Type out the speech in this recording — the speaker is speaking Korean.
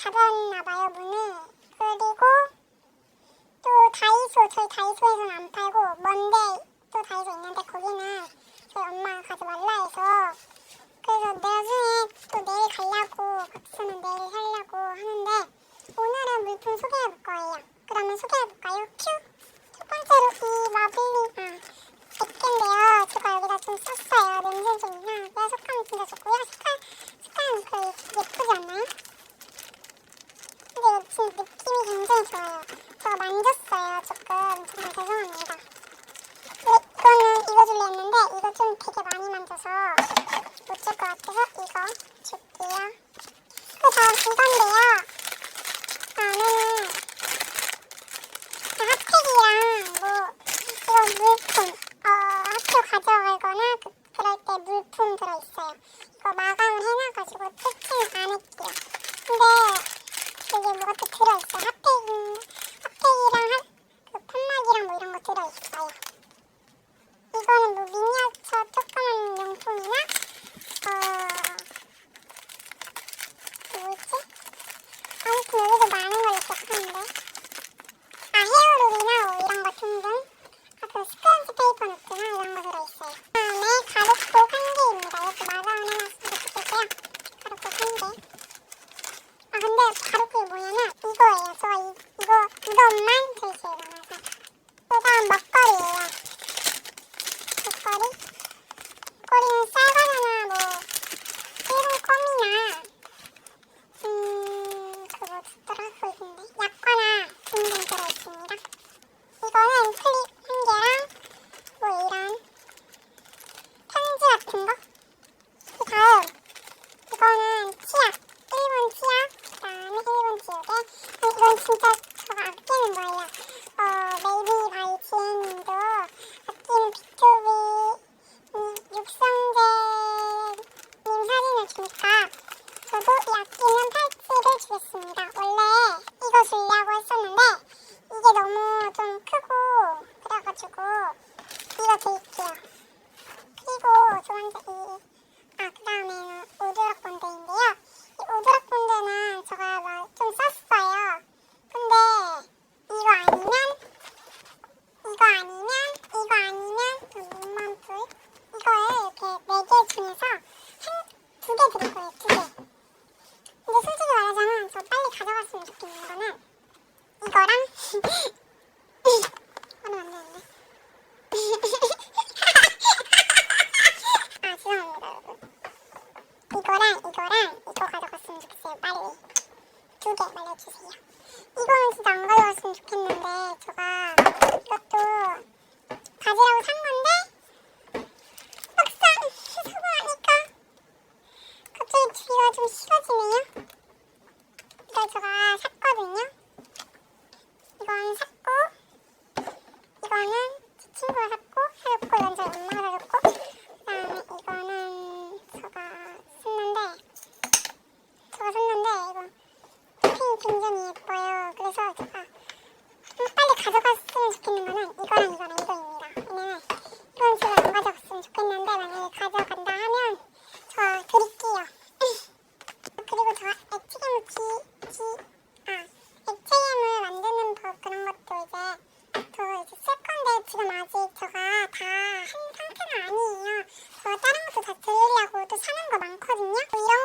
닫았나봐요, 문을. 그리고 또 다이소, 저희 다이소에서는 안 팔고 먼데 또 다이소 있는데 거기는 저희 엄마가 가지 말라 해서, 그래서 나중에 또 내일 가려고, 거기서는 내일 살려고 하는데 오늘은 물품 소개해볼 거예요. 그러면 소개해볼까요? 큐! 첫 번째로 이 마블링 액인데요. 제가 여기다 좀 썼어요. 냄새 좀 이상하고요. 색감이 진짜 좋고요. 색깔은 거의 예쁘지 않나요? 근데 이거 지금 느낌이 굉장히 좋아요. 제가 만졌어요. 조금. 정말 죄송합니다. 이거는 이거 줄려 했는데 이거 좀 되게 많이 만져서 못 줄 것 같아서 이거 줄게요. 그다음 이건데요. 안에는 핫팩이랑 뭐 이거 물품, 학교 가져가거나 그럴 때 물품 들어있어요. 이거 마감을 해놔가지고 뜯지는 않을게요. 근데 여기 뭐가 또 들어있어요. 핫팩이랑 그 판막이랑 뭐 이런 거 들어있어요. 이거는 뭐 미니어처 조그만 용품이나 뭐였지? 아무튼 여기도 많은 걸로 기억하는데, 헤어롤이나 뭐 이런 거 등등, 그 스크런치 페이퍼 노트나 이런 거 들어있어요. 다음에 가루폭 1개입니다. 이렇게 마감을 해놨으면 좋겠고요. 가루폭 1개. 근데 가루폭이 뭐냐면 이거예요. 저 이것만 저희 집에 많아서. 그 다음 먹거리예요. 먹거리는 쌀과자나 뭐 일본 껌이나 그거 좋더라. 그거 있는데 약과나 등등 들어있습니다. 이거는 클립 1개랑 뭐 이런 편지 같은 거. 그 다음 이거는 치약, 일본 치약. 그 다음에 일본 지우개. 이건 진짜 제가 아끼는 거예요. 메이비 바이 지혜님도 아끼는 B2B 육성재님 사진을 주니까 저도 이 아끼는 팔찌를 주겠습니다. 원래 이거 주려고 했었는데 이게 너무 좀 크고 그래가지고 이거 드릴게요. 그리고 두 번째 그 다음에는 오두락 본드인데요. 이 오두락 본드는 제가 좀 썼어요. 근데 이거 아니면 그 문만풀 이거를 이렇게 4개 중에서 2개 드릴 거예요. 2개. 근데 솔직히 말하자면 저 빨리 가져갔으면 좋겠는 거는 이거랑 하면 안 되는데 죄송합니다 여러분. 이거랑 이거 가져갔으면 좋겠어요. 빨리 2개 말려주세요. 이거는 진짜 안 가져갔으면 좋겠는데 제가 이것도 가지라고 산 건데 막상 사고 나니까 갑자기 주기가 좀 싫어지네요. 이걸 제가 샀거든요. 이건 샀고, 이거는 제 친구가 샀고, 이건 저희 엄마가 사줬고, 그 다음에 이거는 제가 샀는데 이거 토핑이 굉장히 예뻐요. 그래서 제가 빨리 가져갔으면 좋겠는 거는 이거랑 이거입니다. 왜냐면 이건 제가 안 가져갔으면 좋겠는데 만약에 가져간다 하면 저 드릴게요. 그리고 저 액체괴물 만드는 법 그런 것도 이제 쓸 건데 지금 아직 제가 다 한 상태가 아니에요. 저 다른 것도 다 들으려고 또 사는 거 많거든요. 이런